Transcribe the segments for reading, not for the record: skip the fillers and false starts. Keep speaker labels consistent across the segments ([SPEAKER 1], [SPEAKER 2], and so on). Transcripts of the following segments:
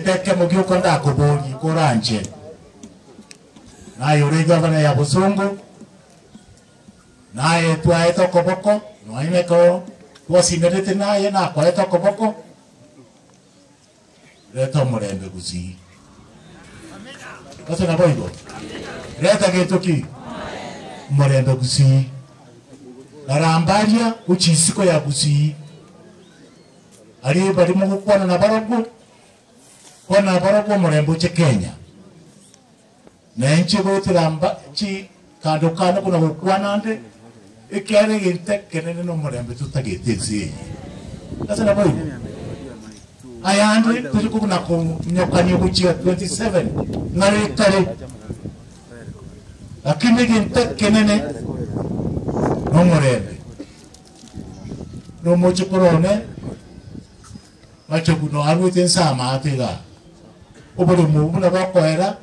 [SPEAKER 1] Teke mugio konda kubori koranje. Na yuri governor ya Busungu. Na yetu aeto koboko. No ime ko wasimerete na ye na kwa eto koboko. Reto murembe gusi. Kasi na boigo. Reta getoki. Murembe gusi. Narambaria uchisiko ya gusi. Ali bari mu gukwana na baragu. Kwana baragu murembe uche Kenya. Na nchi gotiramba chi kando kana kuna gukwana ande. Ikiare ginte kenene no murembe tutagitezi. Kasi na boigo. Ayande tujuku na kumnyokani kuchia 27 ngare kare. Lakini ginte kenene no murembe. No moche korone macho kuno arwete sama atega. Obole mu na bakwera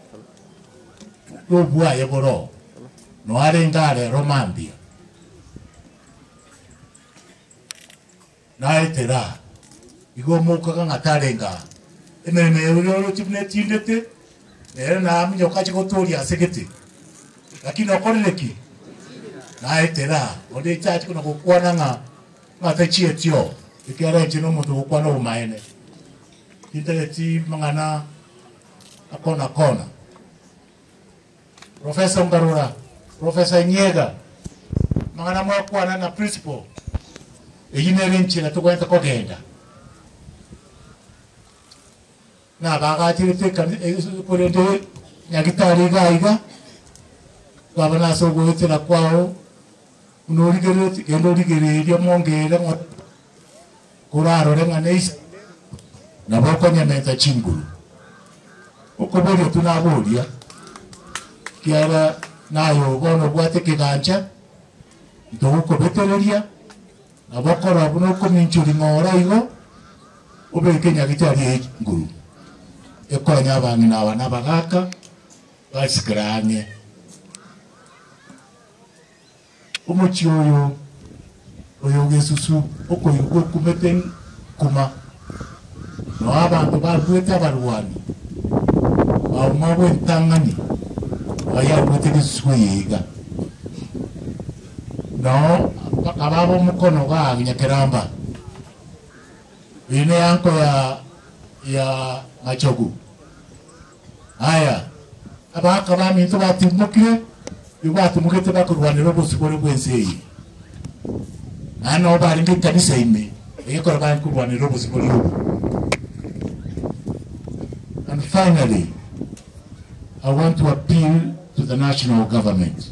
[SPEAKER 1] no bua yeboro. No are ngare romambia. Na etera igo muka ngatarenga ememe yoro chipne tindete era na minyo kachi kotori asegete lakini okoreleki na etera ode chachi kuna kokwana nga ngatachi etio ikiara chino mutu kokwana umaene intereti mangana akona kona Professor Ngarura Professor Nyega mangana mwakwana na principal eyinerenchi na tukwenta kogenda na baga tirite kan kurende nyagitari gaiga babana so goite na kwao unorigerete gendorigereria mongere kuraro renga neis na boko nyameta chinguru ukobori tunaboria kiara nayo bono bwate kiganja ndogo betereria na boko rabuno kominchuri ngora igo ubeke nyagitari nguru ekonya abangi na bana bagaka basikranye umuchi oyo gesusu okoyugo kumeten kuma no abantu bagweta barwani bamabo ntangani aya gwete suyiga no bakababo mukono ga nyakeramba ine yanko ya machogu haya abaka bami to batimukire yubatumukete bakurwanira busukore bwensei ano bari ngikanisa ime ekora bari kurwanira busukore ubu. And finally, I want to appeal to the national government.